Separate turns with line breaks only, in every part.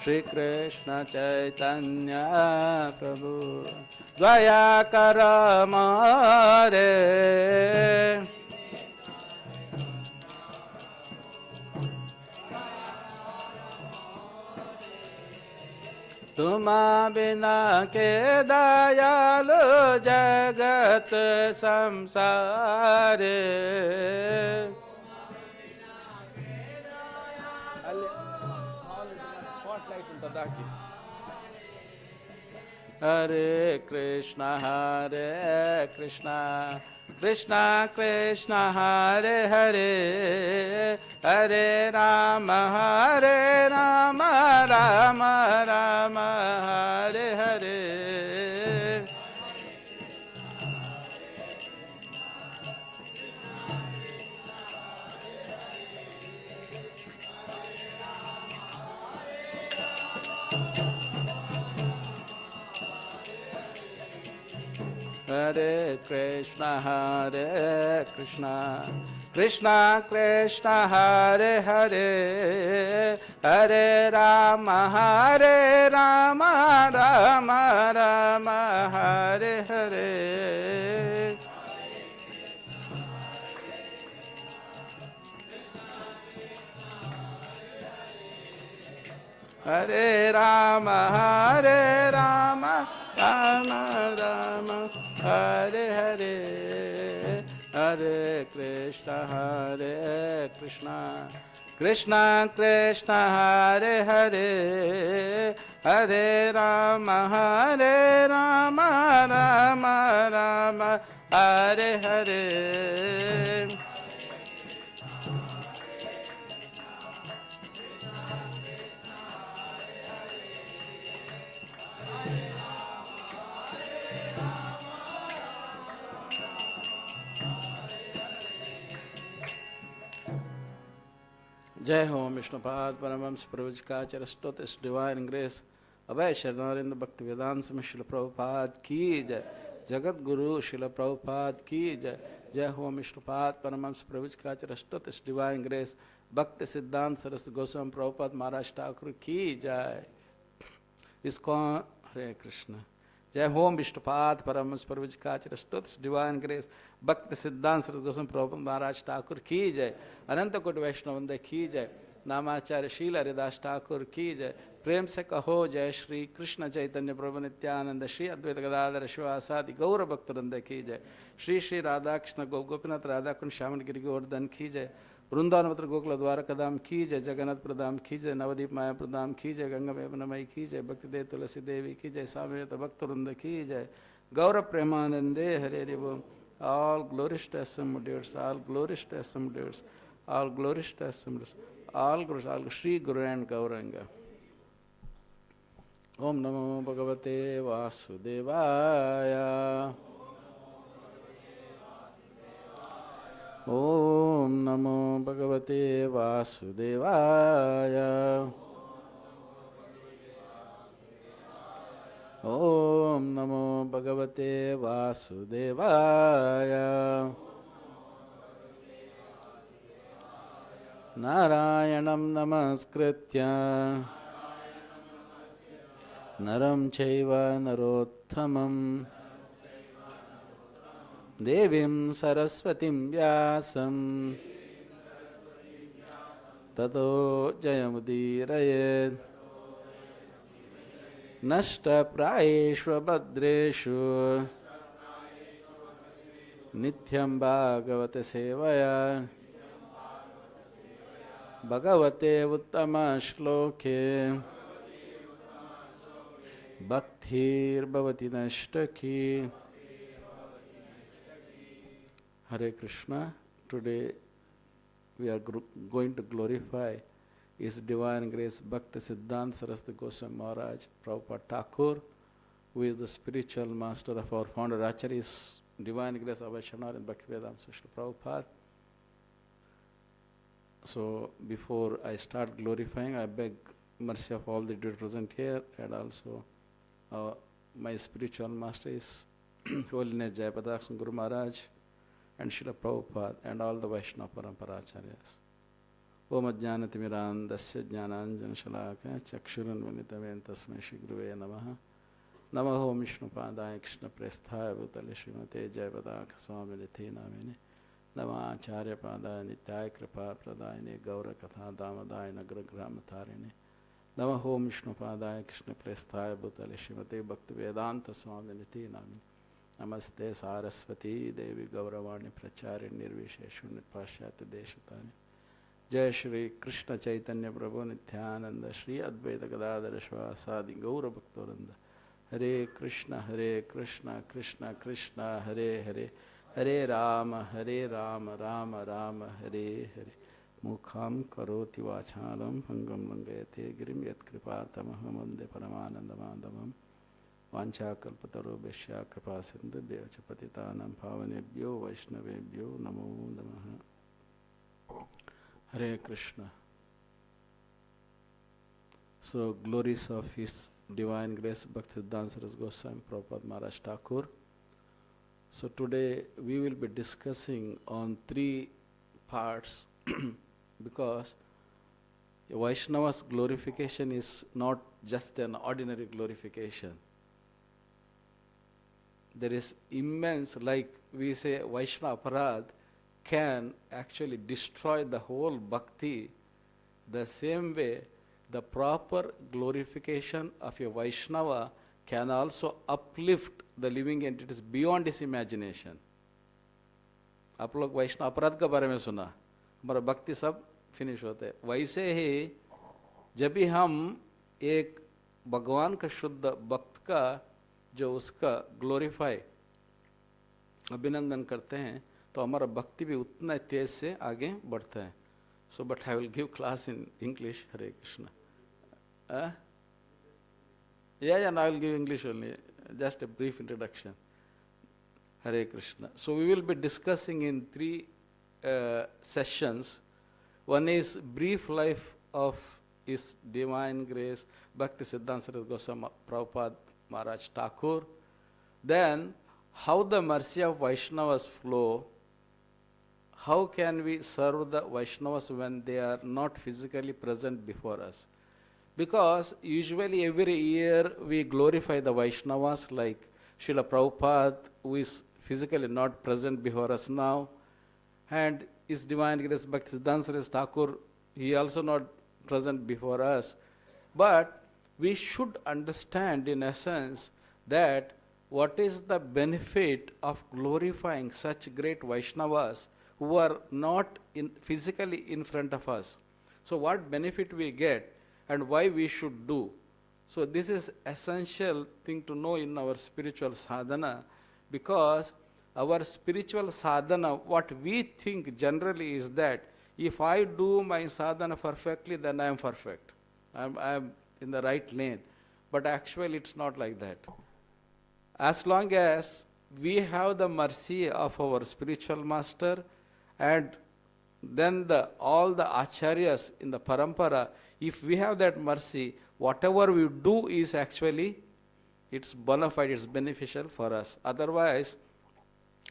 Shri Krishna Caitanya Prabhu Dvaya Karamare Tuma bina ke dayalu jagat samsare Hare Krishna Krishna Krishna Hare Hare Hare Rama Rama Rama Hare Hare Hare Krishna Krishna Krishna Hare Hare Hare Rama Rama Rama Hare Hare Hare Rama Rama Rama Hare Hare Hare Krishna Krishna Krishna Hare Hare Hare Rama Rama Rama Hare Hare Jai Ho Vishnupad Paramams Pravajkacharya stood His divine grace. Abhay Sharanarind Bhaktivedanta Swami Prabhupada ki jai. Jagat Guru Srila Prabhupada ki jai. Jai Ho Vishnupad Paramams Pravajkacharya stood His divine grace. Bhaktisiddhanta Saraswati Goswami Prabhupada Maharaj Thakur ki jai. ISKCON Hare Krishna. Jai Ho Vishnupad Paramams Pravajkacharya stood His divine grace. Bhaktisiddhanta Saraswati Goswami Prabhupada Maharaj Thakur ki jai. अनंत कोटि वैष्णववृंद की जय नामाचार्य शील हरिदास ठाकुर की जय प्रेम से कहो जय श्री कृष्ण चैतन्य प्रभु नित्यानंद श्री अद्वैत गदाधर शिवासादि गौर भक्तवृंद की जय श्री श्री राधाकृष्ण गोपीनाथ राधाकुंड श्यामल गिरि गोवर्धन की जय वृंदावन गोकुल द्वारका धाम की जय जगन्नाथ प्रधाम की जय नवदीप माया प्रधाम की जय गंगा यमुनामयी की जय भक्तिदेव तुलसी देवी की जय सामवेद भक्तवृंद की जय गौर प्रेमानंदे हरे Hari all glories to assembled dears, all glories to assembled dears. All glories to assemblies, all glories, all Shri Guru and Gauranga. Om Namo Bhagavate Vasudevaya. Om Namo Bhagavate Vasudevaya. Om Namo Bhagavate Vasudevaya. Narayanam namaskritya naram chaiva narottamam devim saraswatim vyasam tato jayamudirayet nashta prayeshva badreshu nityam bhagavate sevaya Bhagavate uttama shloke bhaktir bhavati nashtaki. Hare Krishna. Today we are going to glorify His Divine Grace Bhaktisiddhanta Saraswati Goswami Maharaj Prabhupada Thakur, who is the spiritual master of our founder Acharya, His Divine Grace Avashana and Bhaktivedanta Swami Prabhupada. So before I start glorifying, I beg mercy of all the devotees present here, and also my spiritual master is Holiness Jayapadakshan Guru Maharaj and Srila Prabhupada and all the Vaishnava Parampara Acharyas. Om Ajnanatimirandasya Jnananjanashalakaya Chakshurunvanitamyen Tasmai Shri Guruve Namaha. Namaho Om Vishnupadaya Krishna Presthaya Bhutale Srimate Jayavadaka Swami Namine. Nama Acharya Padaya Nityaya Kripa Pradayane Gaura Katha Damadaya Nagragramatharine. Namaho Om Vishnupadaya Krishna Presthaya Bhutale Srimate Bhaktivedanta Swami Namine. Namaste Saraswati Devi Gauravani Prachari Nirvisheshu Nipashyati Deshatani. Jai Shri Krishna Chaitanya Prabhu Nityananda Shri Advaita Gadadhara Shvasadi Gaura Bhaktoranda. Hare Krishna Krishna Krishna Hare Hare Hare Rama Rama Rama Hare Hare. Mukham karoti vachalam bhangam langayate girim yat kripatamaham vande paramanandamandamam. Vancha kalpataro bheshya kripa sindhubhyo cha patitanam pavanebhyo vaishnavebhyo namo namaha. Hare Krishna. So, glories of His Divine Grace Bhaktisiddhanta Saraswati Goswami Prabhupada Maharaj Thakur. So today we will be discussing on 3 parts because Vaishnava's glorification is not just an ordinary glorification. There is immense, like we say, Vaishnava aparad can actually destroy the whole bhakti. The same way, the proper glorification of a Vaishnava can also uplift the living entities beyond his imagination. आप लोग वैष्णव अपराध के बारे में सुना, हमारा भक्ति सब फिनिश होते हैं. वैसे ही जब भी हम एक भगवान का शुद्ध भक्त का जो उसका ग्लोरीफाई अभिनंदन करते हैं तो हमारा भक्ति भी उतना तेज से आगे बढ़ता है. So, but I will give class in English. Hare Krishna. Yeah, and I will give English only. Just a brief introduction. Hare Krishna. So we will be discussing in 3 sessions. One is brief life of His Divine Grace Bhaktisiddhanta Saraswati Goswami Prabhupada Maharaj Thakur. Then how the mercy of Vaishnavas flow. How can we serve the Vaishnavas when they are not physically present before us? Because usually every year we glorify the Vaishnavas like Srila Prabhupada, who is physically not present before us now, and His Divine Grace Bhaktisiddhanta Saraswati Thakur, he also not present before us. But we should understand in essence that what is the benefit of glorifying such great Vaishnavas who are not physically in front of us. So what benefit we get and why we should do. So this is essential thing to know in our spiritual sadhana, because our spiritual sadhana, what we think generally is that if I do my sadhana perfectly, then I am perfect. I am in the right lane. But actually it's not like that. As long as we have the mercy of our spiritual master, and then all the acharyas in the parampara, if we have that mercy, whatever we do is actually, it's bona fide, it's beneficial for us. Otherwise,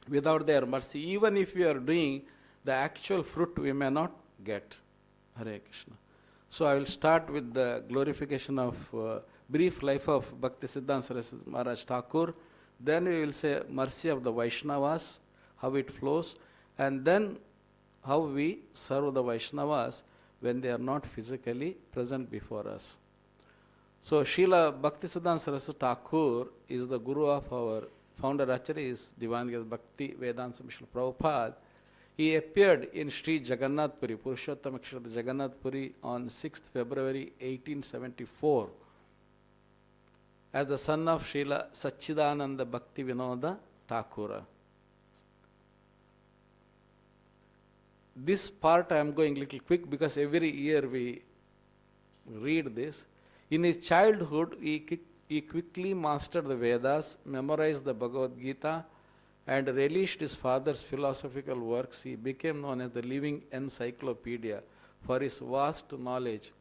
without their mercy, even if we are doing, the actual fruit we may not get. Hare Krishna. So I will start with the glorification of brief life of Bhaktisiddhanta Saraswati Maharaj Thakur. Then we will say mercy of the Vaishnavas, how it flows, and then how we serve the Vaishnavas when they are not physically present before us. So Srila Bhaktisiddhanta Saraswati Thakur is the guru of our founder Acharya, is Divine Grace Bhaktivedanta Swami Prabhupada. He appeared in Sri Jagannath Puri, Purushottam Akshara Jagannath Puri on 6th February 1874 as the son of Srila Sachidananda Bhakti Vinoda Thakura. This part I am going little quick because every year we read this. In his childhood, he quickly mastered the Vedas, memorized the Bhagavad Gita, and relished his father's philosophical works. He became known as the living encyclopedia for his vast knowledge.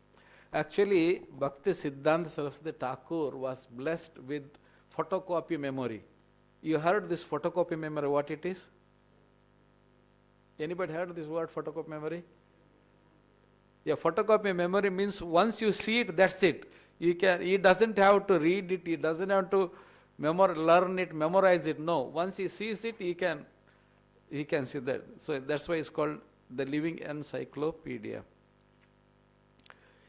Actually, Bhaktisiddhanta Saraswati Thakur was blessed with photocopy memory. You heard this photocopy memory, what it is? Anybody heard this word photocopy memory? A photocopy memory means once you see it, that's it. He doesn't have to read it, he doesn't have to learn it, memorize it. No, once he sees it, he can see that. So that's why it's called the living encyclopedia.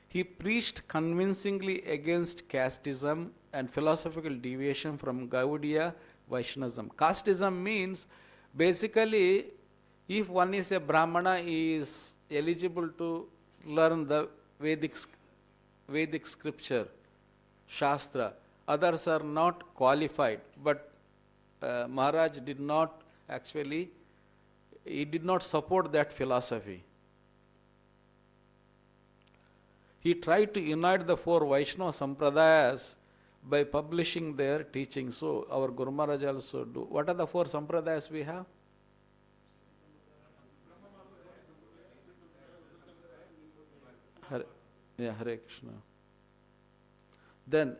He preached convincingly against casteism and philosophical deviation from Gaudiya Vaishnavism. Casteism means basically if one is a Brahmana, he is eligible to learn the Vedic scripture, Shastra. Others are not qualified. But Maharaj did not support that philosophy. He tried to unite the four Vaishnava Sampradayas by publishing their teachings. So our Guru Maharaj also do. What are the four Sampradayas we have? Hare Krishna. Then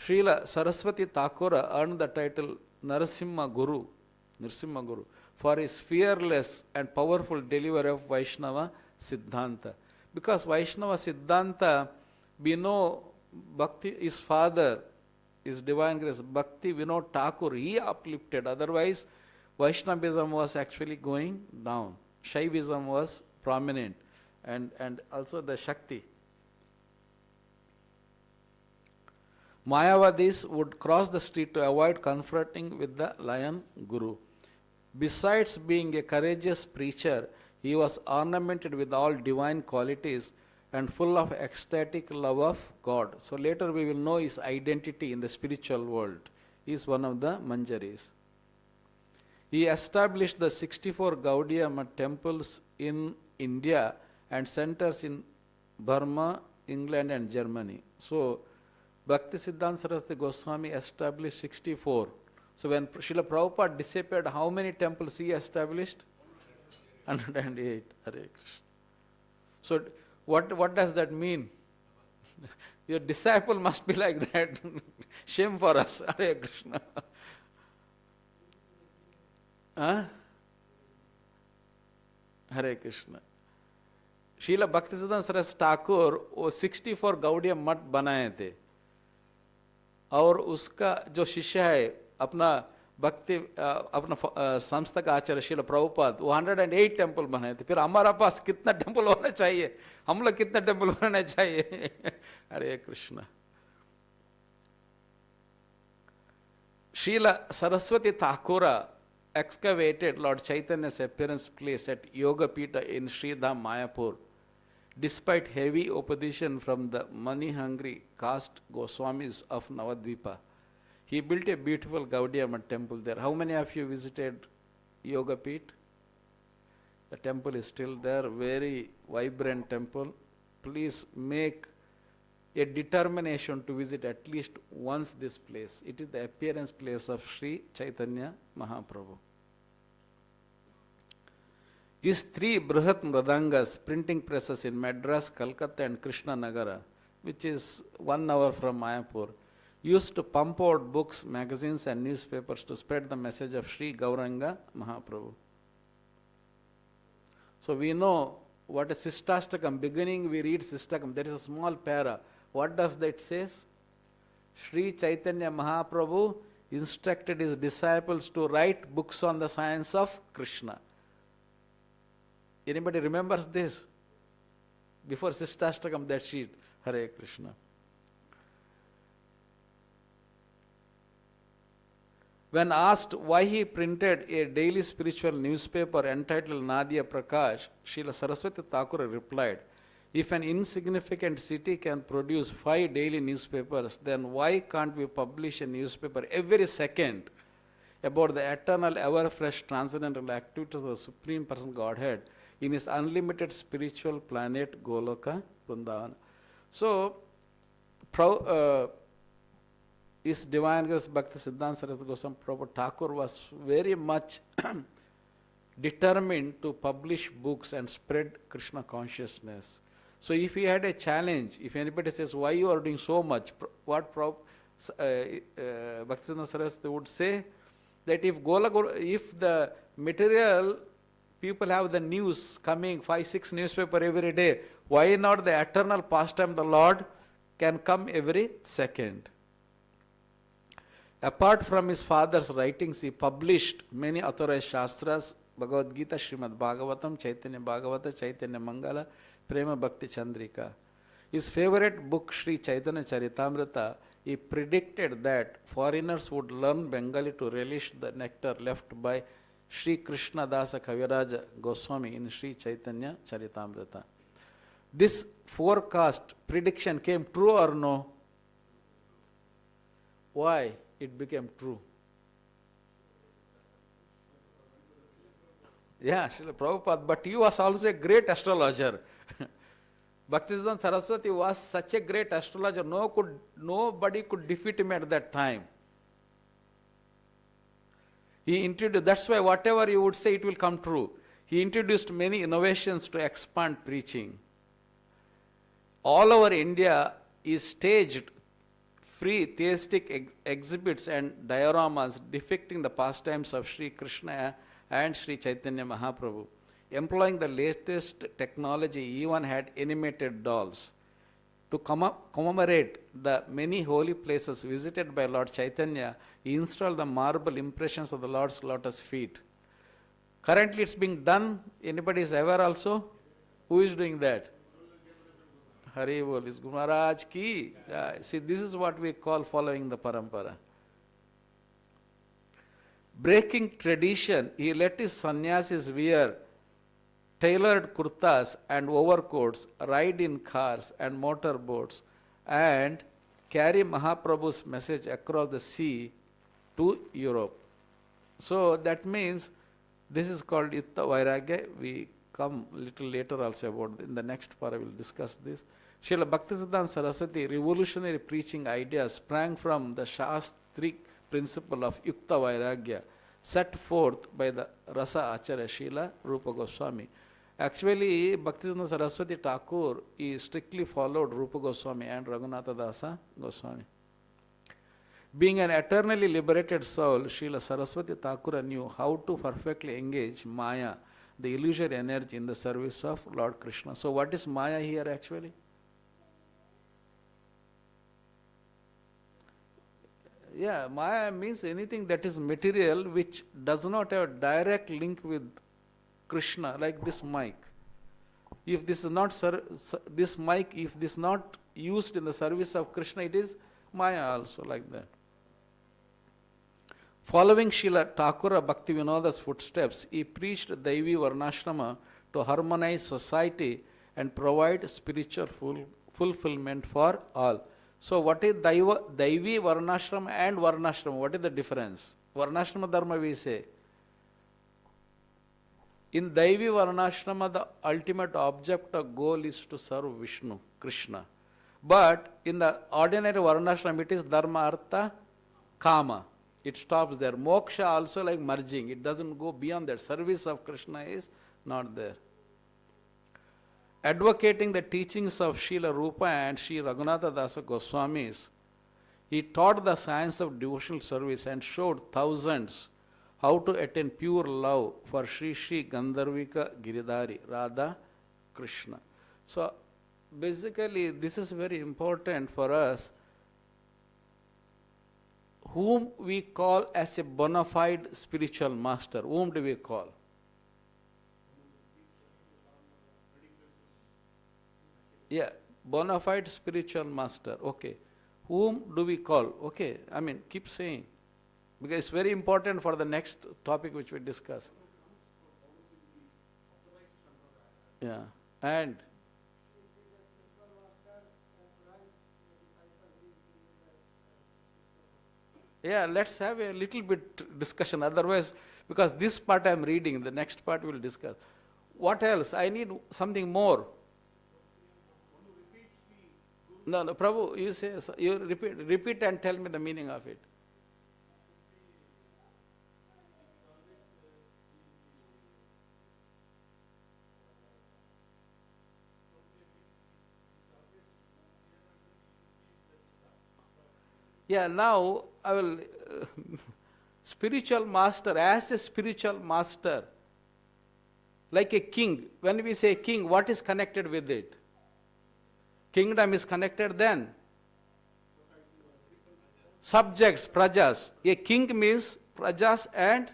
Srila Saraswati Thakura earned the title Narasimha Guru for his fearless and powerful delivery of Vaishnava Siddhanta. Because Vaishnava Siddhanta, we know Bhakti, his father, his divine grace, Bhaktivedanta Thakur, he uplifted. Otherwise, Vaishnavism was actually going down. Shaivism was prominent, and also the Shakti. Mayavadis would cross the street to avoid confronting with the lion guru. Besides being a courageous preacher, he was ornamented with all divine qualities and full of ecstatic love of God. So later we will know his identity in the spiritual world. He is one of the Manjaris. He established the 64 Gaudiya Math temples in India and centers in Burma, England and Germany. So Bhaktisiddhanta Saraswati Goswami established 64. So when Srila Prabhupada disappeared, how many temples he established? 108. Hare Krishna. So what does that mean? Your disciple must be like that. Shame for us. Hare Krishna. Huh? Hare Krishna. Srila Bhaktisiddhanta Saraswati Thakur वो 64 गौड़िया मठ बनाए थे और उसका जो शिष्य है अपना संस्था का आचार्य श्रील प्रभुपाद वो 108 टेम्पल बनाए थे. फिर हमारा पास कितना टेम्पल होना चाहिए, हम लोग कितना टेम्पल बनाना चाहिए. हरे Krishna. Srila Saraswati Thakura excavated Lord Chaitanya's appearance place at Yoga Pita in Sridham, Mayapur. Despite heavy opposition from the money-hungry caste Goswamis of Navadvipa, he built a beautiful Gaudiya Math temple there. How many of you visited Yoga Pita? The temple is still there, very vibrant temple. Please make a determination to visit at least once this place. It is the appearance place of Sri Chaitanya Mahaprabhu. His 3 Brihat Mradangas printing presses in Madras, Calcutta and Krishna Nagara, which is 1 hour from Mayapur, used to pump out books, magazines and newspapers to spread the message of Sri Gauranga Mahaprabhu. So we know what is Sistastakam. Beginning we read Sistakam. There is a small para. What does that say? Sri Chaitanya Mahaprabhu instructed his disciples to write books on the science of Krishna. Anybody remembers this? Before Sistastakam, that sheet. Hare Krishna. When asked why he printed a daily spiritual newspaper entitled Nadia Prakash, Srila Saraswati Thakura replied, if an insignificant city can produce 5 daily newspapers, then why can't we publish a newspaper every second about the eternal, ever-fresh, transcendental activities of the Supreme Person Godhead in his unlimited spiritual planet Goloka Vrindavana? So, his Divine Grace Bhaktisiddhanta Saraswati Goswami Prabhupada Thakur was very much determined to publish books and spread Krishna consciousness. So if he had a challenge, if anybody says, why you are doing so much, what Bhaktisiddhanta Saraswati would say, that if the material people have the news coming, 5-6 newspaper every day. Why not the eternal pastime, the Lord can come every second? Apart from his father's writings, he published many authorized shastras, Bhagavad Gita, Srimad Bhagavatam, Chaitanya Bhagavata, Chaitanya Mangala, Prema Bhakti Chandrika. His favorite book, Sri Chaitanya Charitamrita, he predicted that foreigners would learn Bengali to relish the nectar left by Sri Krishna dāsa Kaviraja Goswami in Sri Chaitanya Charitamrita. This forecast, prediction came true or no? Why it became true? Yeah, Srila Prabhupada, but he was also a great astrologer. Bhaktisiddhanta Saraswati was such a great astrologer, nobody could defeat him at that time. He introduced, that's why whatever you would say, it will come true. He introduced many innovations to expand preaching. All over India is staged free theistic exhibits and dioramas depicting the pastimes of Sri Krishna and Sri Chaitanya Mahaprabhu. Employing the latest technology, he even had animated dolls. To commemorate the many holy places visited by Lord Chaitanya, he installed the marble impressions of the Lord's lotus feet. Currently it's being done. Anybody is aware also? Who is doing that? Hare Bol, is Guru Maharaj ki. See, this is what we call following the parampara. Breaking tradition, he let his sannyasis wear tailored kurtas and overcoats, ride in cars and motorboats, and carry Mahaprabhu's message across the sea to Europe. So that means this is called Itta Vairagya. We come a little later also about, in the next para we will discuss this. Srila Bhaktisiddhanta Saraswati revolutionary preaching ideas sprang from the Shastric principle of Yukta Vairagya set forth by the Rasa Acharya Srila Rupa Goswami. Actually, Bhaktisiddhanta Saraswati Thakur he strictly followed Rupa Goswami and Raghunatha Dasa Goswami. Being an eternally liberated soul, Srila Saraswati Thakura knew how to perfectly engage Maya, the illusory energy, in the service of Lord Krishna. So what is Maya here actually? Yeah, Maya means anything that is material which does not have a direct link with Krishna, like this mic. If this is not this mic, if this is not used in the service of Krishna, it is Maya also, like that. Following Srila Thakura Bhaktivinoda's footsteps, he preached Daivi Varnashrama to harmonize society and provide spiritual fulfillment for all. So what is Daivi Varnashrama and Varnashrama? What is the difference? Varnashrama Dharma we say. In Daivi Varnashrama, the ultimate object or goal is to serve Vishnu, Krishna. But in the ordinary Varnashrama, it is Dharma, Artha, Kama. It stops there. Moksha also like merging. It doesn't go beyond that. Service of Krishna is not there. Advocating the teachings of Srila Rupa and Sri Raghunatha Dasa Goswamis, he taught the science of devotional service and showed thousands how to attain pure love for Sri Sri Gandharvika Giridhari, Radha Krishna. So basically this is very important for us. Whom we call as a bona fide spiritual master? Whom do we call? Yeah, bona fide spiritual master. Okay. Whom do we call? Okay, I mean, keep saying. Because it's very important for the next topic which we discuss. Yeah, and yeah, let's have a little bit discussion. Otherwise, because this part I am reading, the next part we will discuss. What else? I need something more. No, Prabhu, you say, you repeat and tell me the meaning of it. Yeah, now I will, spiritual master, as a spiritual master, Like a king. When we say king, what is connected with it? Kingdom is connected then. Subjects, prajas. A king means prajas and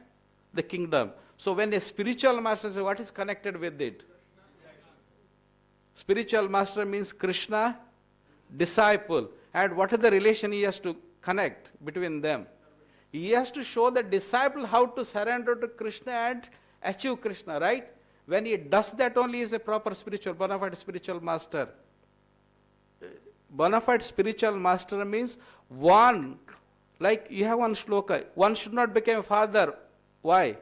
the kingdom. So when a spiritual master says, what is connected with it? Spiritual master means Krishna, disciple. And what is the relation he has to connect between them? He has to show the disciple how to surrender to Krishna and achieve Krishna, right? When he does that only, he is a proper spiritual, bona fide spiritual master. Bona fide spiritual master means one, like you have one shloka, one should not become a father. Why?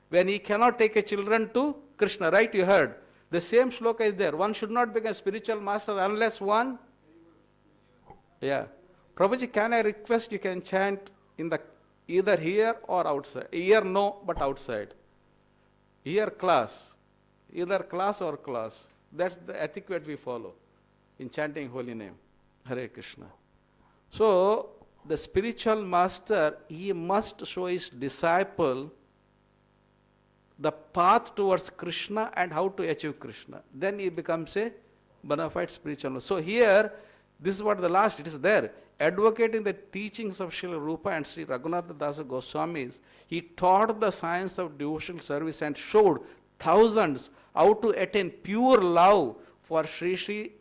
When he cannot take a children to Krishna, right? You heard. The same shloka is there. One should not become a spiritual master unless one. Yeah. Prabhuji, can I request you can chant in the either here or outside? Here no, but outside. Here class. Either class or class. That's the etiquette we follow in chanting holy name. Hare Krishna. So, the spiritual master, he must show his disciple the path towards Krishna and how to achieve Krishna. Then he becomes a bona fide spiritual master. So here, this is what the last, it is there. Advocating the teachings of Srila Rupa and Sri Raghunatha Dasa Goswamis, he taught the science of devotional service and showed thousands how to attain pure love for Sri Sri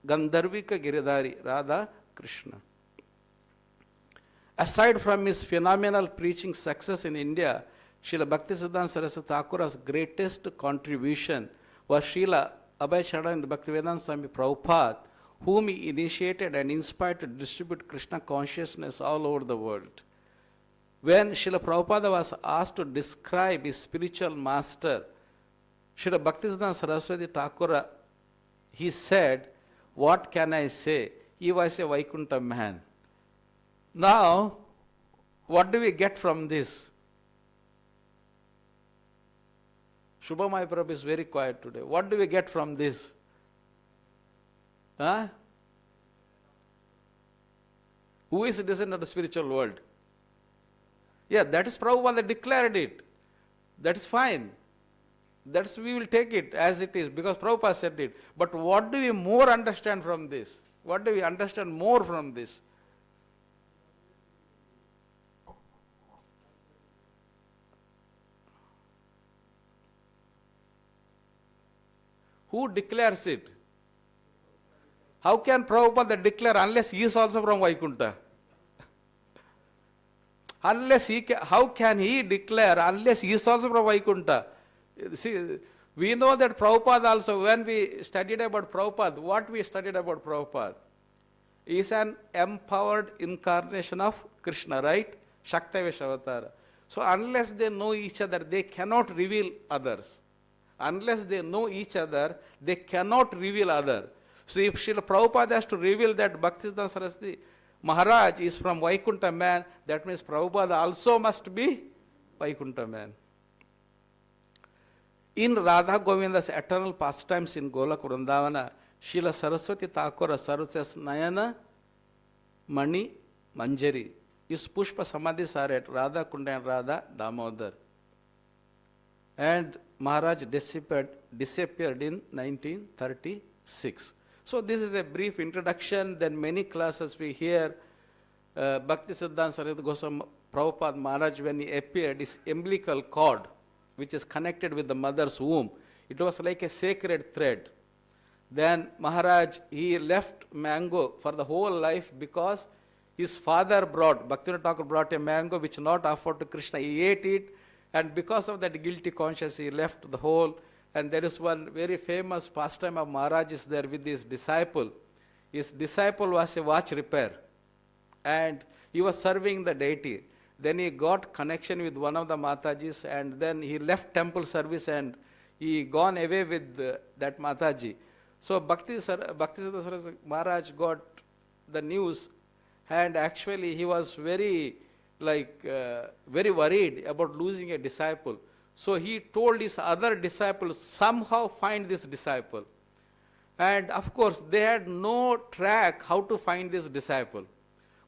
Gandharvika Giridhari, Radha Krishna. Aside from his phenomenal preaching success in India, Srila Bhaktisiddhanta Saraswati Thakura's greatest contribution was Srila Abhay Bhaktivedanta Swami Prabhupada, whom he initiated and inspired to distribute Krishna consciousness all over the world. When Srila Prabhupada was asked to describe his spiritual master, Srila Bhaktisiddhanta Saraswati Thakura, he said, what can I say? He was a Vaikuntha man. Now, what do we get from this? Shubhamaya Prabhu is very quiet today. What do we get from this? Huh? Who is a descendant of the spiritual world? Yeah, that is Prabhupada that declared it. That is fine. That's, we will take it as it is because Prabhupada said it. But what do we more understand from this? What do we understand more from this? Who declares it? How can Prabhupada declare unless he is also from Vaikuntha? Unless he can, how can he declare unless he is also from Vaikuntha? See, we know that Prabhupada also, when we studied about Prabhupada, what we studied about Prabhupada? He is an empowered incarnation of Krishna, right? Shaktavesh Avatara. So unless they know each other, they cannot reveal others. Unless they know each other, they cannot reveal other. So if Srila Prabhupada has to reveal that Bhaktisiddhanta Saraswati Maharaj is from Vaikuntha man, that means Prabhupada also must be Vaikuntha man. In Radha Govinda's eternal pastimes in Golak Vrindavana, Srila Saraswati Thakura serves as Nayana Mani Manjari. His Pushpa Samadhis are at Radha Kunda and Radha Damodar. And Maharaj disappeared in 1936. So this is a brief introduction, then many classes we hear Bhaktisiddhanta Saraswati Goswami Prabhupada Maharaj, when he appeared, his umbilical cord, which is connected with the mother's womb, it was like a sacred thread. Then Maharaj, he left mango for the whole life because his father brought, Bhaktivinoda Thakur brought a mango which not offered to Krishna. He ate it, and because of that guilty conscience, he left the whole. And there is one very famous pastime of Maharaj is there with his disciple. His disciple was a watch repair, and he was serving the deity. Then he got connection with one of the Matajis, and then he left temple service and he gone away with that Mataji. So Bhaktisiddhanta Saraswati Maharaj got the news, and actually he was very very worried about losing a disciple. So he told his other disciples, somehow find this disciple. And of course, they had no track how to find this disciple.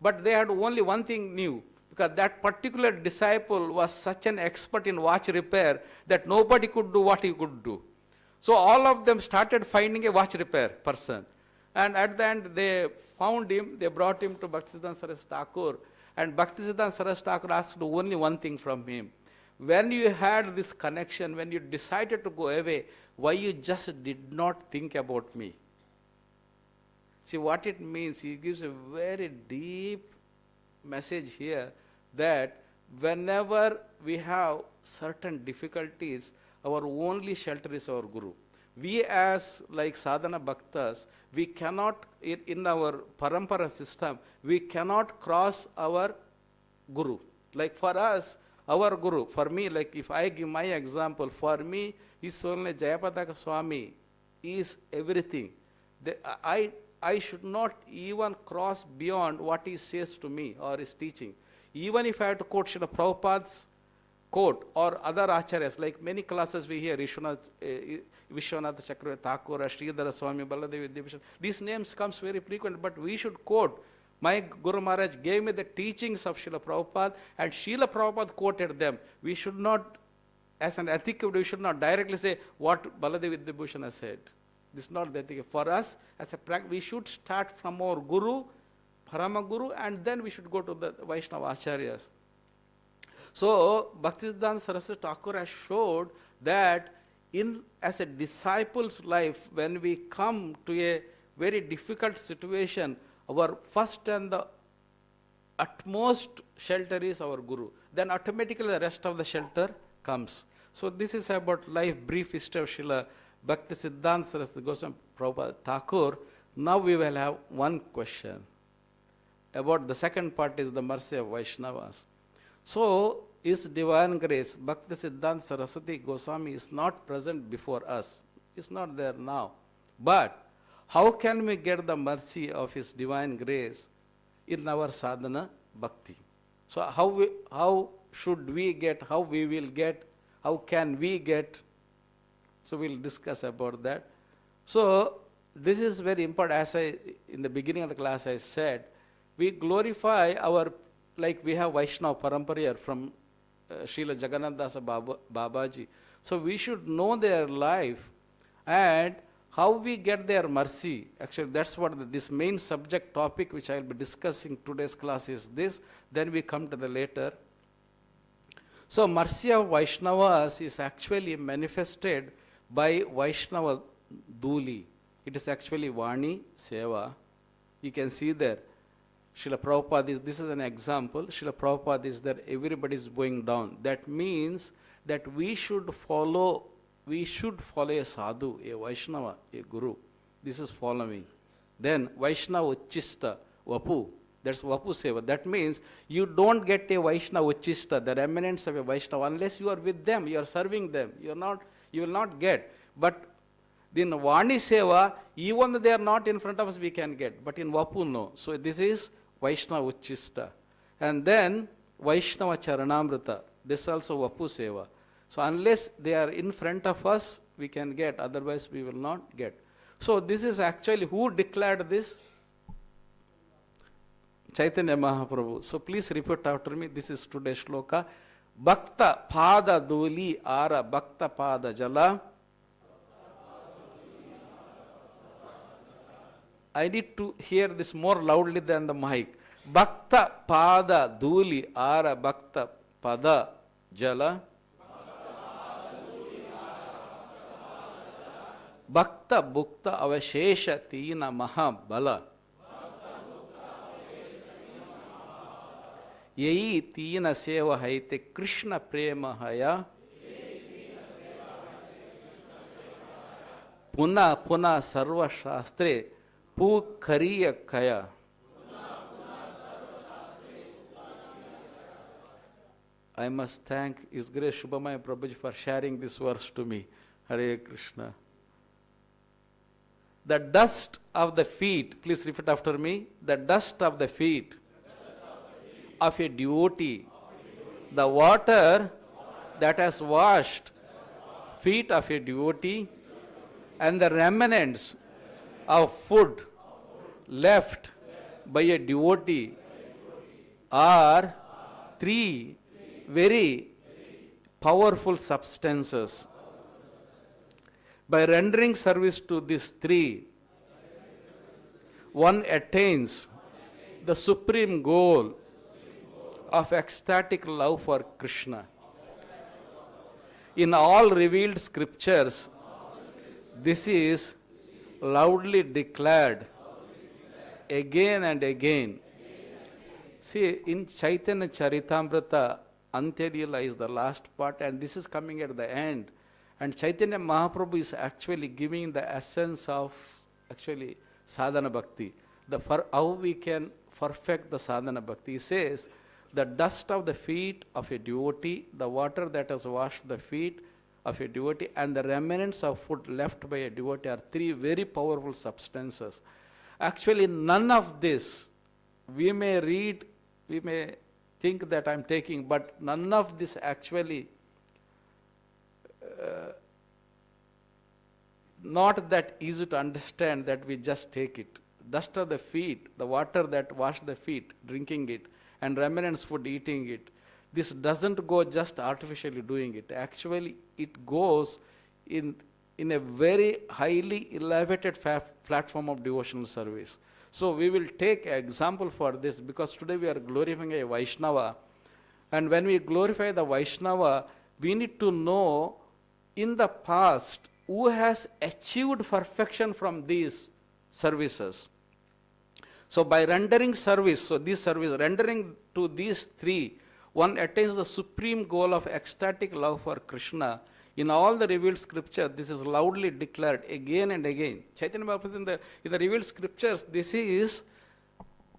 But they had only one thing new, because that particular disciple was such an expert in watch repair that nobody could do what he could do. So all of them started finding a watch repair person. And at the end, they found him, they brought him to Bhaktisiddhanta Saraswati Thakur, and Bhaktisiddhanta Saraswati Thakur asked only one thing from him. When you had this connection, when you decided to go away, why you just did not think about me? See what it means. He gives a very deep message here that whenever we have certain difficulties, our only shelter is our Guru. We as like sadhana bhaktas, we cannot, in our parampara system, we cannot cross our Guru. Like for us, our Guru, for me, like if I give my example, for me, is only Jayapadaka Swami is everything. I should not even cross beyond what he says to me or his teaching. Even if I have to quote Srila Prabhupada's quote or other acharyas, like many classes we hear, Vishwanath Chakravarti Thakura, Sridhara Swami, Baladevi Vidyabhushan, these names comes very frequent, but we should quote. My Guru Maharaj gave me the teachings of Srila Prabhupada, and Srila Prabhupada quoted them. We should not, as an ethic, we should not directly say what Baladevi Vidyabhushan has said. This is not the ethic. For us, as a practice, we should start from our Guru, Parama Guru, and then we should go to the Vaishnava Acharyas. So, Bhaktisiddhanta Saraswati Thakur has showed that as a disciple's life, when we come to a very difficult situation, our first and the utmost shelter is our Guru. Then automatically the rest of the shelter comes. So this is about life, brief history of Srila Bhaktisiddhanta Saraswati Goswami Prabhupada Thakur. Now we will have one question. About the second part is the mercy of Vaishnavas. So, is divine grace, Bhaktisiddhanta Saraswati Goswami is not present before us. It's not there now. But how can we get the mercy of his divine grace in our sadhana bhakti? So how should we get, how we will get, how can we get? So we'll discuss about that. So this is very important. As in the beginning of the class I said, we glorify our, like we have Vaishnava Parampara from Srila Jagannatha Babaji. So we should know their life and how we get their mercy. Actually, that's what this main subject topic which I will be discussing today's class is this. Then we come to the later. So mercy of Vaishnavas is actually manifested by Vaishnava Dhuli. It is actually Vani Seva. You can see there. Srila Prabhupada this is an example. Srila Prabhupada is there, everybody is going down. That means that we should follow a sadhu, a Vaishnava, a Guru. This is following. Then Vaishnava Uchista, Vapu, that's Vapu Seva. That means you don't get a Vaishnava Uchista, the remnants of a Vaishnava, unless you are with them, you are serving them. You will not get. But in Vani Seva, even though they are not in front of us, we can get. But in Vapu, no. So this is Vaishnava Uchista. And then Vaishnava Charanamrita, this is also Vapu Seva. So unless they are in front of us, we can get, otherwise we will not get. So this is actually, who declared this? Caitanya Mahaprabhu. So please repeat after me, this is today's shloka. Bhakta pada doli ara bhakta pada jala. I need to hear this more loudly than the mic. Bhakta pada doli ara bhakta pada jala. Bhakta bhukta avashesha tīna mahabala. Yai tīna seva haite Krishna prema haya. Puna puna sarva shastre pukariya kaya. I must thank His Grace Shubhamaya Prabhuji for sharing this verse to me. Hare Krishna. The dust of the feet, please repeat after me. The dust of the feet of a devotee, the water that has washed feet of a devotee, and the remnants of food left by a devotee are three very powerful substances. By rendering service to these three, one attains the supreme goal of ecstatic love for Krishna. In all revealed scriptures, this is loudly declared again and again. See, in Chaitanya Charitamrita, Antyalila is the last part, and this is coming at the end. And Chaitanya Mahaprabhu is actually giving the essence of actually sadhana bhakti. How we can perfect the sadhana bhakti. He says, the dust of the feet of a devotee, the water that has washed the feet of a devotee, and the remnants of food left by a devotee are three very powerful substances. Actually, none of this, we may read, we may think that I'm taking, but none of this actually not that easy to understand that we just take it. Dust of the feet, the water that washed the feet, drinking it, and remnants food, eating it. This doesn't go just artificially doing it. Actually, it goes in a very highly elevated platform of devotional service. So we will take an example for this, because today we are glorifying a Vaishnava. And when we glorify the Vaishnava, we need to know in the past who has achieved perfection from these services. So by rendering service, so this service, rendering to these three, one attains the supreme goal of ecstatic love for Krishna. In all the revealed scripture, this is loudly declared again and again. Chaitanya Mahaprabhu in the revealed scriptures, this is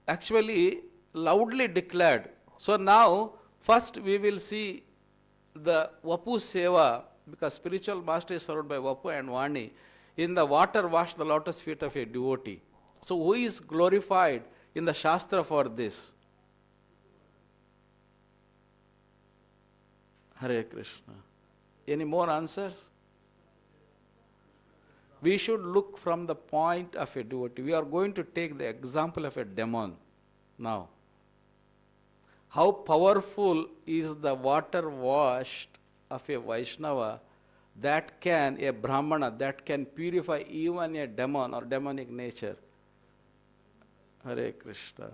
actually loudly declared. So now, first we will see the Vapu Seva, because spiritual master is served by Vapu and Vani. In the water wash the lotus feet of a devotee. So who is glorified in the Shastra for this? Hare Krishna. Any more answers? We should look from the point of a devotee. We are going to take the example of a demon now. How powerful is the water washed of a Vaishnava that can, a Brahmana, that can purify even a demon or demonic nature. Hare Krishna.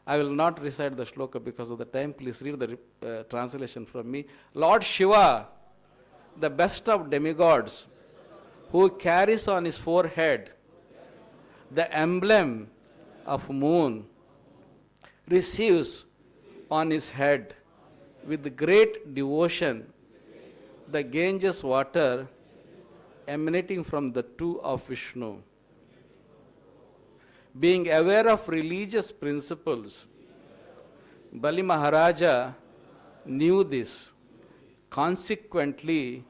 I will not recite the shloka because of the time. Please read the translation from me. Lord Shiva, the best of demigods, who carries on his forehead the emblem of moon, receives on his head with great devotion the Ganges water emanating from the two of Vishnu. Being aware of religious principles, Bali Maharaja knew this. Consequently,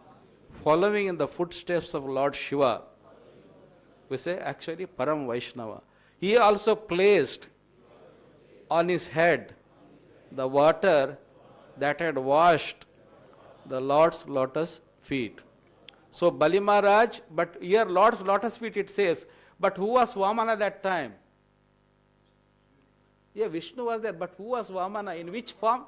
following in the footsteps of Lord Shiva, we say actually Param Vaishnava, he also placed on his head the water that had washed the Lord's lotus feet. So Bali Maharaj, but here Lord's lotus feet it says, but who was Vamana that time? Yeah, Vishnu was there, but who was Vamana? In which form?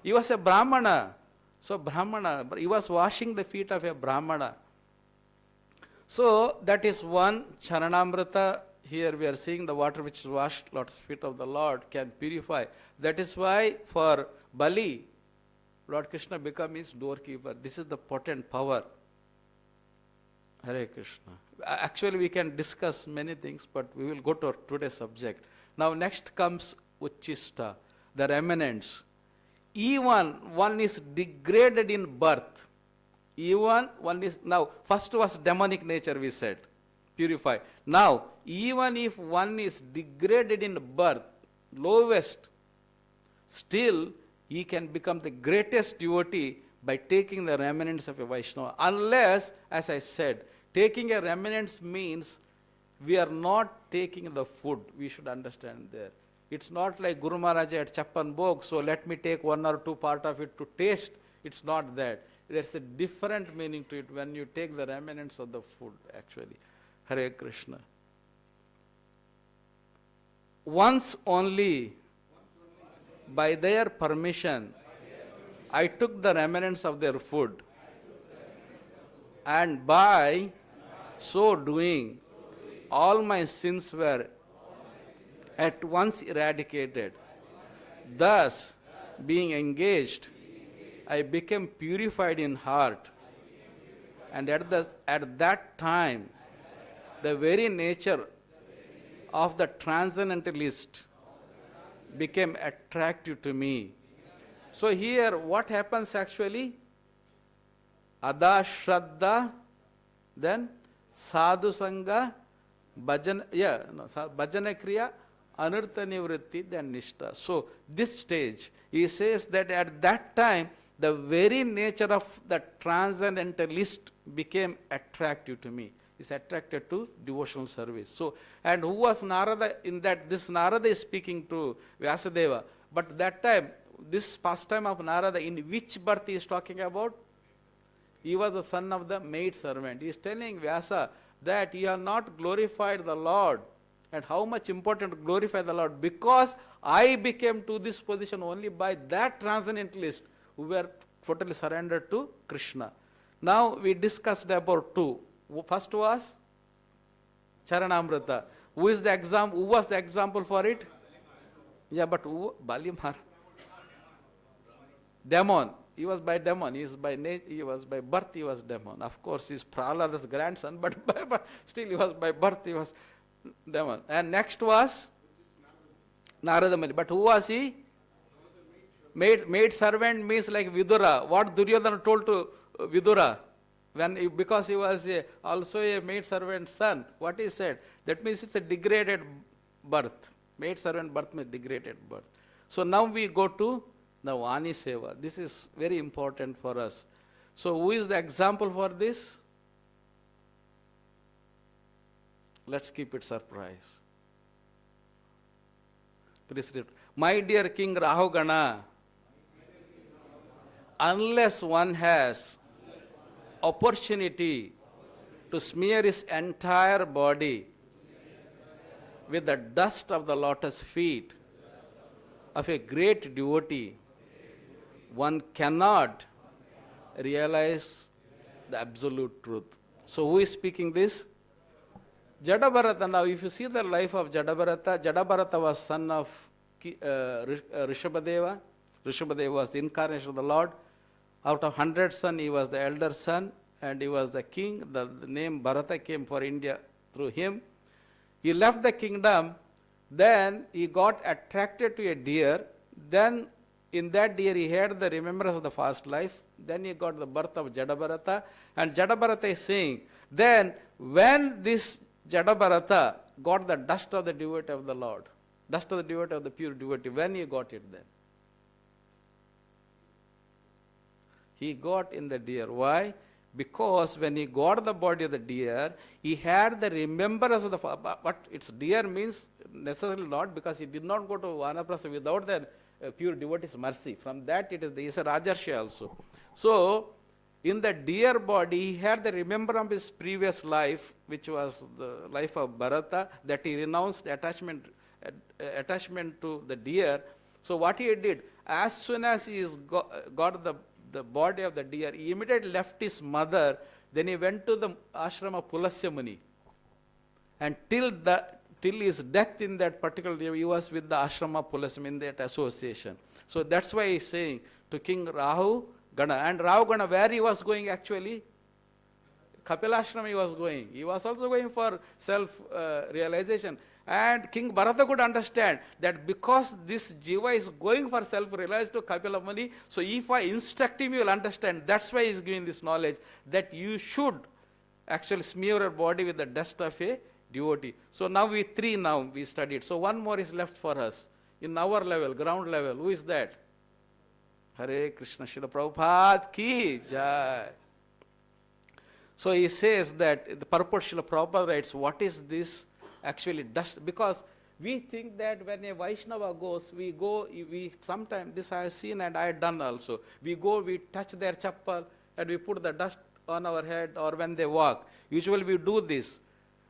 He was a Brahmana. So Brahmana, he was washing the feet of a Brahmana. So that is one Charanamrita. Here we are seeing the water which is washed lotus feet of the Lord can purify. That is why for Bali, Lord Krishna became his doorkeeper. This is the potent power. Hare Krishna. Actually, we can discuss many things, but we will go to today's subject. Now, next comes Uchchista, the remnants. Even one is degraded in birth. Even one is, now, first was demonic nature, we said, purified. Now, even if one is degraded in birth, lowest, still he can become the greatest devotee by taking the remnants of a Vaishnava. Unless, as I said, taking a remnants means we are not taking the food. We should understand there. It's not like Guru Maharaj at Chappan Bhog, so let me take one or two part of it to taste. It's not that. There's a different meaning to it when you take the remnants of the food, actually. Hare Krishna. Once only By their permission, I took the remnants of their food, and by so doing, all my sins were at once eradicated. Thus, being engaged, I became purified in heart, and at that time, the very nature of the transcendentalist became attractive to me. So here, what happens actually? Ada Shraddha, then Sadhu Sangha, Bhajana Kriya, Anartha Nivritti, then Nishtha. So this stage, he says that at that time, the very nature of the transcendentalist became attractive to me. Is attracted to devotional service. So, and who was Narada in that? This Narada is speaking to Vyasadeva. But that time, this pastime of Narada, in which birth he is talking about? He was the son of the maid servant. He is telling Vyasa that you have not glorified the Lord. And how much important to glorify the Lord? Because I became to this position only by that transcendentalist who were totally surrendered to Krishna. Now we discussed about two. First was Charanamrita. Who was the example for it? Yeah, but Bali Maharaj. Demon. He was by demon. He was by birth. He was demon. Of course, he is Prahlada's grandson, but still he was by birth. He was demon. And next was Narada Muni. But who was he? Maid servant means like Vidura. What Duryodhana told to Vidura? Because he was also a maid servant's son, what he said? That means it's a degraded birth. Maid servant birth means degraded birth. So now we go to the Vani Seva. This is very important for us. So who is the example for this? Let's keep it surprise. Please read. My dear King Rahugana, unless one has opportunity to smear his entire body with the dust of the lotus feet of a great devotee, one cannot realize the absolute truth. So who is speaking this? Jadabharata. Now if you see the life of Jadabharata, Jadabharata was son of Rishabhadeva. Rishabhadeva was the incarnation of the Lord. Out of 100 sons, he was the elder son, and he was the king. The name Bharata came for India through him. He left the kingdom, then he got attracted to a deer. Then in that deer he had the remembrance of the past life. Then he got the birth of Jadabharata. And Jadabharata is saying, then when this Jadabharata got the dust of the devotee of the Lord, dust of the devotee of the pure devotee, when he got it then? He got in the deer. Why? Because when he got the body of the deer, he had the remembrance of the, but it's deer means necessarily not, because he did not go to Vanaprastha without the pure devotee's mercy. From that it is the Isa Rajarshi also. So, in the deer body, he had the remembrance of his previous life, which was the life of Bharata, that he renounced attachment to the deer. So what he did, as soon as he got the body of the deer, he immediately left his mother, then he went to the ashram of Pulasya Muni. And till his death in that particular year, he was with the ashram of Pulasya Muni in that association. So that's why he's saying to King Rahu Gana. And Rahu Gana, where he was going actually? Kapilashram he was going. He was also going for self-realization. And King Bharata could understand that because this jiva is going for self-realization to Kapila Muni, so if I instruct him, he will understand. That's why he is giving this knowledge, that you should actually smear your body with the dust of a devotee. So now we studied. So one more is left for us. In our level, ground level, who is that? Hare Krishna, Srila Prabhupada ki jai. So he says that the purport Srila Prabhupada writes, what is this actually dust? Because we think that when a Vaishnava goes, we sometimes, this I have seen and I have done also. We touch their chappal and we put the dust on our head, or when they walk. Usually we do this.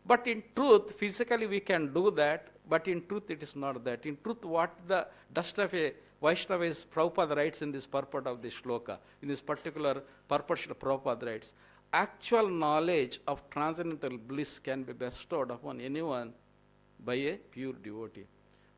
But in truth, physically we can do that, but in truth it is not that. In truth, what the dust of a Vaishnava is, Prabhupada writes in this purport of this shloka, in this particular purport, Prabhupada writes, actual knowledge of transcendental bliss can be bestowed upon anyone by a pure devotee.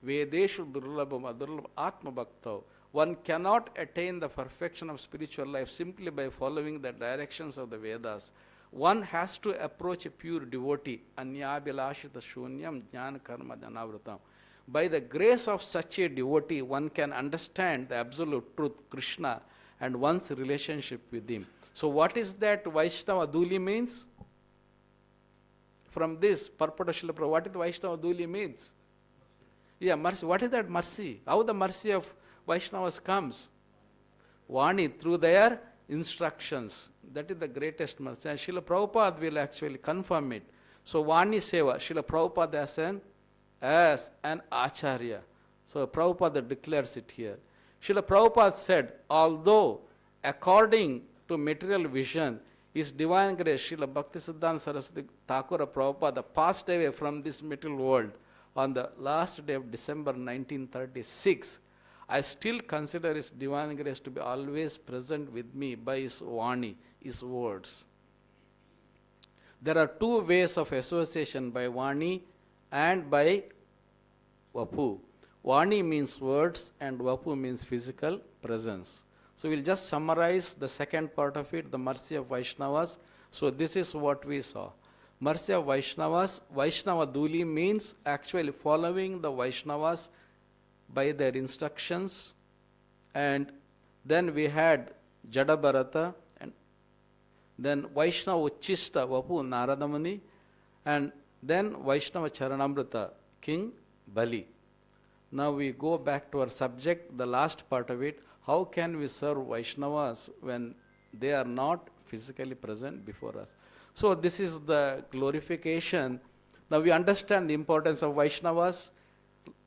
Vedeshu durlabham adurlabham atma bhaktav. One cannot attain the perfection of spiritual life simply by following the directions of the Vedas. One has to approach a pure devotee, anyabhilashita shunyam jnana karma janavrutam. By the grace of such a devotee, one can understand the absolute truth, Krishna, and one's relationship with him. So what is that Vaishnava Duli means? From this, purport of Srila Prabhupada, what is Vaishnava Duli means? Yeah, mercy. What is that mercy? How the mercy of Vaishnavas comes? Vani, through their instructions. That is the greatest mercy. And Srila Prabhupada will actually confirm it. So Vani Seva, Srila Prabhupada as an Acharya. So Prabhupada declares it here. Srila Prabhupada said, although according to material vision, His divine grace, Srila Bhaktisiddhanta Saraswati Thakura Prabhupada passed away from this material world on the last day of December 1936. I still consider His divine grace to be always present with me by His Vani, His words. There are two ways of association, by Vani and by Vapu. Vani means words and Vapu means physical presence. So we'll just summarize the second part of it, the mercy of Vaishnavas. So this is what we saw. Mercy of Vaishnavas, Vaishnava Duli means actually following the Vaishnavas by their instructions. And then we had Jada Bharata, and then Vaishnava Uchishta Vapu Naradamani, and then Vaishnava Charanamrita, King Bali. Now we go back to our subject, the last part of it. How can we serve Vaishnavas when they are not physically present before us? So this is the glorification. Now we understand the importance of Vaishnavas.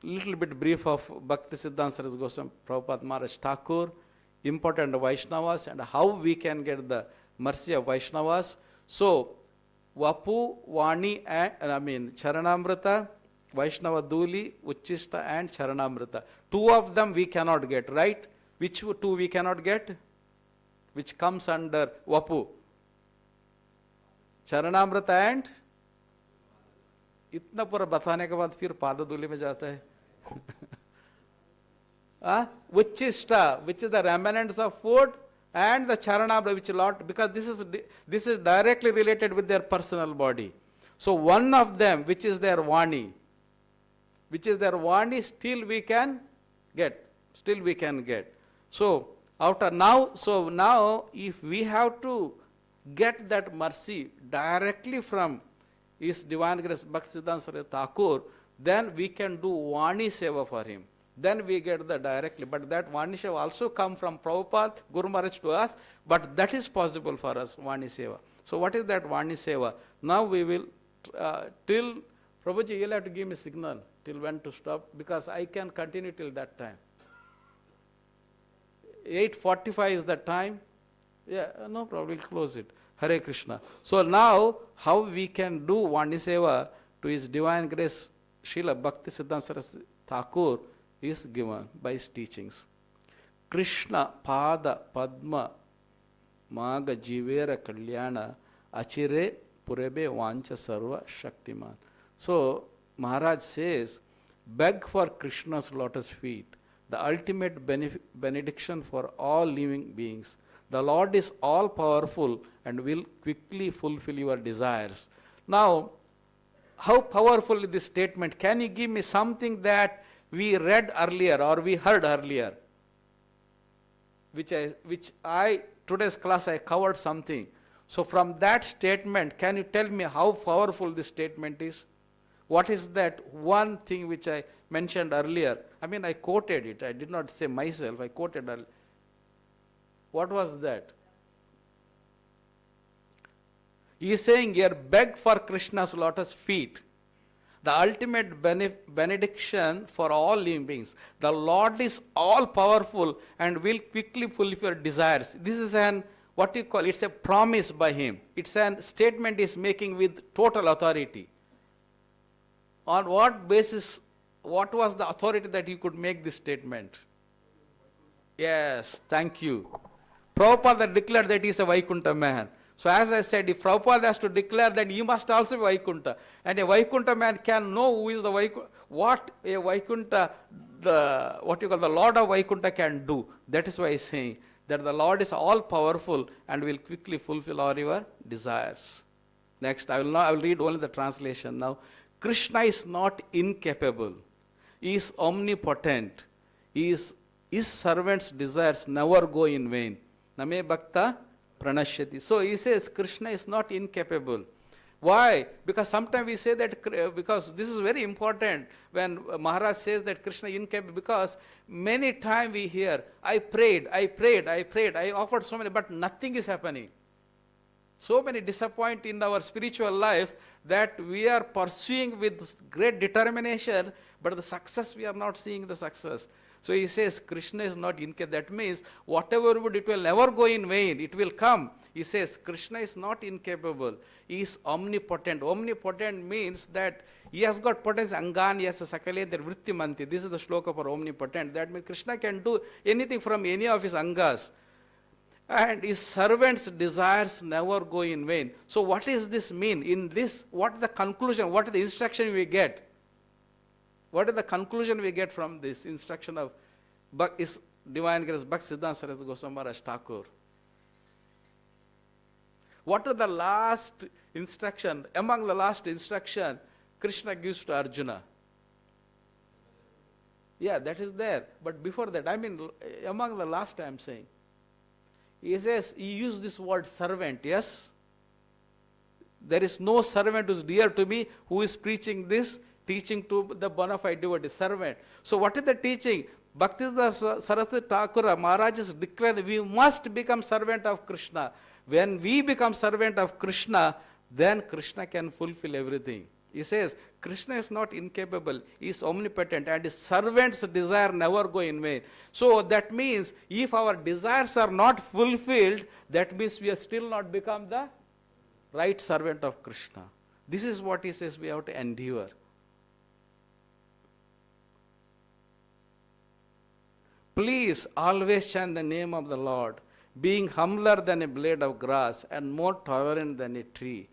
Little bit brief of Bhaktisiddhanta Saraswati Goswami Prabhupada Maharaj Thakur, important Vaishnavas, and how we can get the mercy of Vaishnavas. So Vapu, Vani, and Charanamrita, Vaishnava Duli, Uchishta, and Charanamrita. Two of them we cannot get, right? Which two we cannot get? Which comes under Vapu? Charanamrita and? इतना पूरा बताने के बाद फिर पादधूलि में जाता है. Uchishta, which is the remnants of food, and the Charanamrita, which is lot, because this is directly related with their personal body. So one of them, which is their Vani, still we can get. So now if we have to get that mercy directly from His divine grace Bhaktisiddhanta Saraswati Thakur, then we can do Vani Seva for him. Then we get the directly. But that Vani Seva also come from Prabhupada, Guru Maharaj to us, but that is possible for us, Vani Seva. So what is that Vani Seva? Now we will, till, Prabhuji, you'll have to give me signal till when to stop, because I can continue till that time. 8:45 is the time. Yeah, no problem, we'll close it. Hare Krishna. So now, how we can do Vani Seva to His divine grace, Srila Bhaktisiddhanta Saraswati Thakur, is given by his teachings. Krishna Pada Padma Maga Jivera Kalyana Achire Purebe Vancha Sarva Shaktiman. So Maharaj says, beg for Krishna's lotus feet, the ultimate benediction for all living beings. The Lord is all powerful and will quickly fulfill your desires. Now, how powerful is this statement? Can you give me something that we read earlier or we heard earlier? Today's class I covered something. So from that statement, can you tell me how powerful this statement is? What is that one thing which I mentioned earlier? I quoted it. I did not say myself. I quoted earlier. What was that? He is saying here, beg for Krishna's lotus feet, the ultimate benediction for all living beings. The Lord is all powerful and will quickly fulfill your desires. This is it's a promise by Him. It's a statement He is making with total authority. On what basis, what was the authority that He could make this statement? Yes, thank you. Prabhupada declared that he is a Vaikuntha man. So as I said, if Prabhupada has to declare, then he must also be Vaikuntha. And a Vaikuntha man can know who is the Vaikuntha, what a Vaikuntha, the Lord of Vaikuntha can do. That is why he is saying that the Lord is all powerful and will quickly fulfill all your desires. Next, I will read only the translation now. Krishna is not incapable. He is omnipotent. His servants' desires never go in vain. Name bhakta pranashyati. So he says Krishna is not incapable. Why? Because sometimes we say that, because this is very important when Maharaj says that Krishna is incapable, because many times we hear, I prayed, I offered so many, but nothing is happening. So many disappoint in our spiritual life that we are pursuing with great determination, but the success, we are not seeing the success. So he says Krishna is not incapable. That means whatever we do, it will never go in vain. It will come. He says Krishna is not incapable. He is omnipotent. Omnipotent means that he has got potence. Angan yasa sakalendra vrittimanti. This is the shloka for omnipotent. That means Krishna can do anything from any of his angas. And his servants' desires never go in vain. So what does this mean? In this, what is the conclusion? What is the instruction we get? What is the conclusion we get from this instruction of is Divine Grace Bhaktisiddhanta Saraswati Goswami Maharaj Thakur? What are the last instruction? Among the last instruction, Krishna gives to Arjuna. Yeah, that is there. But before that, I mean, among the last I am saying, he says, he used this word servant, yes? There is no servant who is dear to me who is preaching this, teaching to the bona fide devotee, servant. So what is the teaching? Bhaktisiddhanta Saraswati Thakura Maharaj is declared we must become servant of Krishna. When we become servant of Krishna, then Krishna can fulfill everything. He says, Krishna is not incapable, he is omnipotent, and his servants' desire never go in vain. So that means, if our desires are not fulfilled, that means we have still not become the right servant of Krishna. This is what he says we have to endure. Please always chant the name of the Lord, being humbler than a blade of grass and more tolerant than a tree.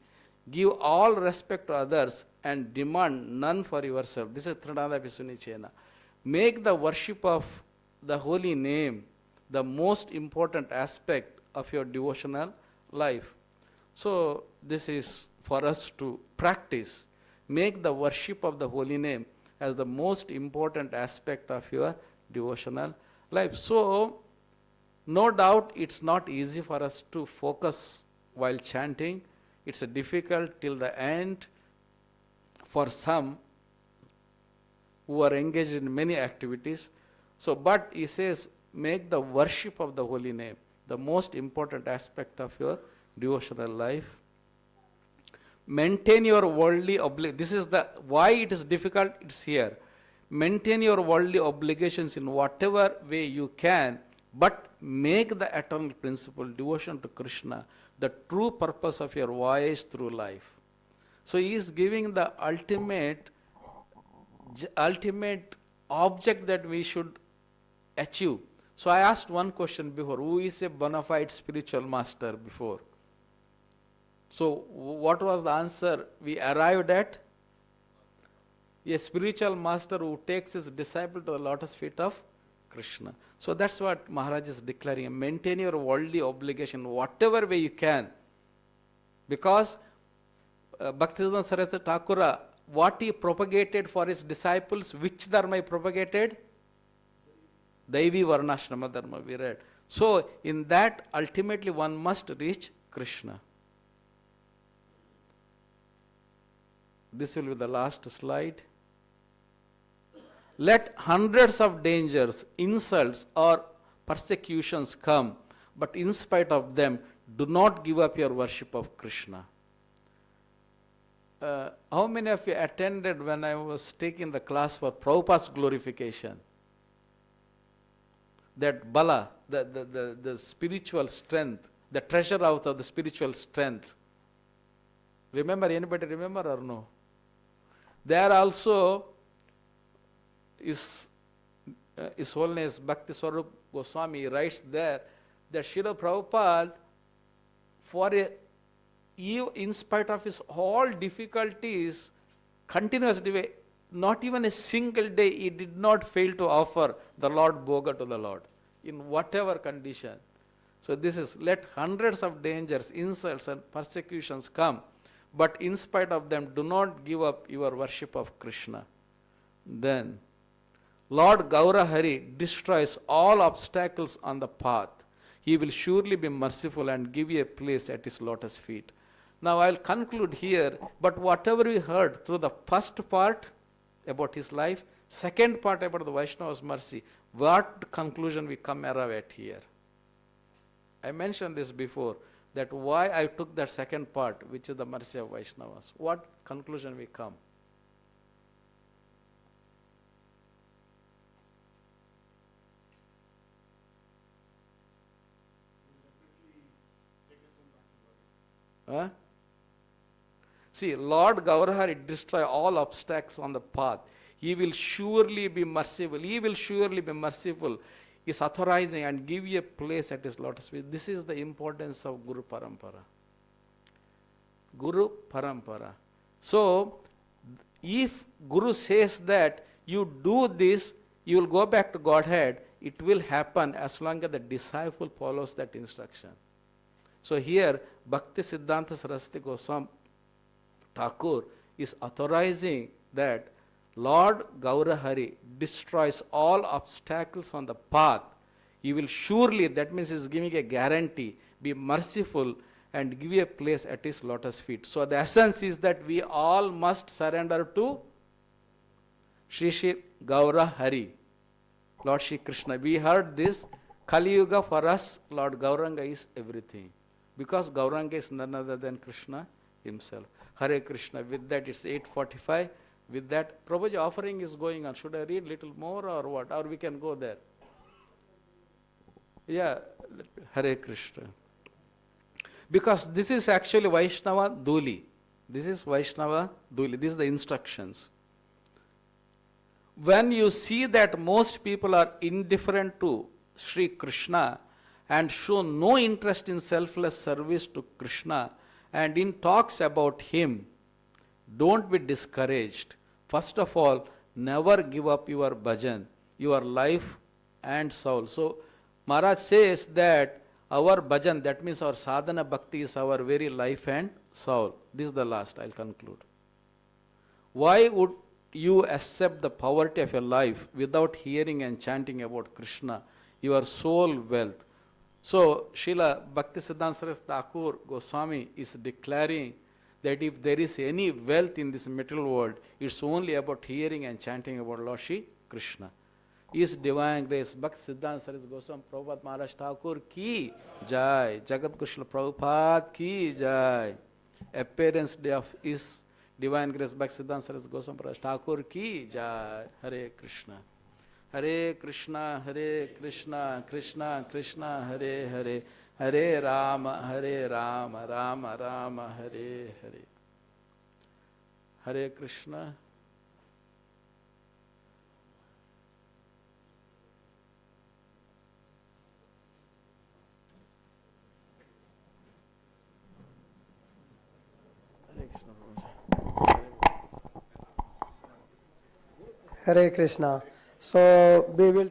Give all respect to others and demand none for yourself. This is Trinada Pisunichena. Make the worship of the holy name the most important aspect of your devotional life. So this is for us to practice. Make the worship of the holy name as the most important aspect of your devotional life. So no doubt it's not easy for us to focus while chanting. It's difficult till the end for some who are engaged in many activities. So, but he says, make the worship of the holy name the most important aspect of your devotional life. Maintain your worldly obligation. This is the why it is difficult. It's here. Maintain your worldly obligations in whatever way you can, but make the eternal principle, devotion to Krishna, the true purpose of your voyage through life. So he is giving the ultimate object that we should achieve. So I asked one question before, who is a bona fide spiritual master before? So what was the answer we arrived at? A spiritual master who takes his disciple to the lotus feet of Krishna. So that's what Maharaj is declaring. Maintain your worldly obligation whatever way you can. Because Bhaktisiddhanta Saraswati Thakura, what he propagated for his disciples, which dharma he propagated? Daivi Varnashrama dharma, we read. So in that, ultimately one must reach Krishna. This will be the last slide. Let hundreds of dangers, insults or persecutions come, but in spite of them, do not give up your worship of Krishna. How many of you attended when I was taking the class for Prabhupada's glorification? That Bala, the spiritual strength, the treasure out of the spiritual strength. Remember, anybody remember or no? There also His Holiness Bhakti Swarup Goswami writes there that Srila Prabhupada, in spite of his all difficulties, continuously, not even a single day, he did not fail to offer the Lord Bhoga to the Lord, in whatever condition. So this is, let hundreds of dangers, insults and persecutions come, but in spite of them, do not give up your worship of Krishna. Then, Lord Gaura Hari destroys all obstacles on the path. He will surely be merciful and give you a place at his lotus feet. Now I will conclude here, but whatever we heard through the first part about his life, second part about the Vaishnava's mercy, what conclusion we come arrive at here? I mentioned this before, that why I took that second part, which is the mercy of Vaishnavas. What conclusion we come? Huh? See, Lord Gaurahari destroy all obstacles on the path. He will surely be merciful. He will surely be merciful. He is authorizing and give you a place at his lotus feet. This is the importance of Guru Parampara. Guru Parampara. So, if Guru says that you do this, you will go back to Godhead, it will happen as long as the disciple follows that instruction. So here, Bhaktisiddhanta Saraswati Goswami Thakur is authorizing that Lord Gaurahari destroys all obstacles on the path. He will surely, that means he is giving a guarantee, be merciful and give you a place at his lotus feet. So the essence is that we all must surrender to Shri Shri Gaurahari, Lord Shri Krishna. We heard this, Kali Yuga for us, Lord Gauranga is everything. Because Gauranga is none other than Krishna himself. Hare Krishna. With that, it's 8:45. With that, Prabhuji offering is going on. Should I read little more or what? Or we can go there? Yeah, Hare Krishna. Because this is actually Vaishnava Duli. This is Vaishnava Duli. This is the instructions. When you see that most people are indifferent to Sri Krishna and show no interest in selfless service to Krishna and in talks about him, don't be discouraged. First of all, never give up your bhajan, your life and soul. So, Maharaj says that our bhajan, that means our sadhana bhakti, is our very life and soul. This is the last, I'll conclude. Why would you accept the poverty of your life without hearing and chanting about Krishna, your soul wealth? So, Srila Bhaktisiddhanta Saraswati Thakur Goswami is declaring that if there is any wealth in this material world, it's only about hearing and chanting about Lord Shri Krishna. His divine grace, Bhaktisiddhanta Saraswati Goswami Prabhupada Maharaj Thakur ki jai, Jagat Guru Prabhupada ki jai. Appearance day of His divine grace, Bhaktisiddhanta Saraswati Goswami Maharaj Thakur ki jai. Hare Krishna. Hare Krishna, Hare Krishna, Krishna Krishna, Hare Hare, Hare Rama, Rama Rama, Hare Hare. Hare Krishna.
Hare Krishna. So we will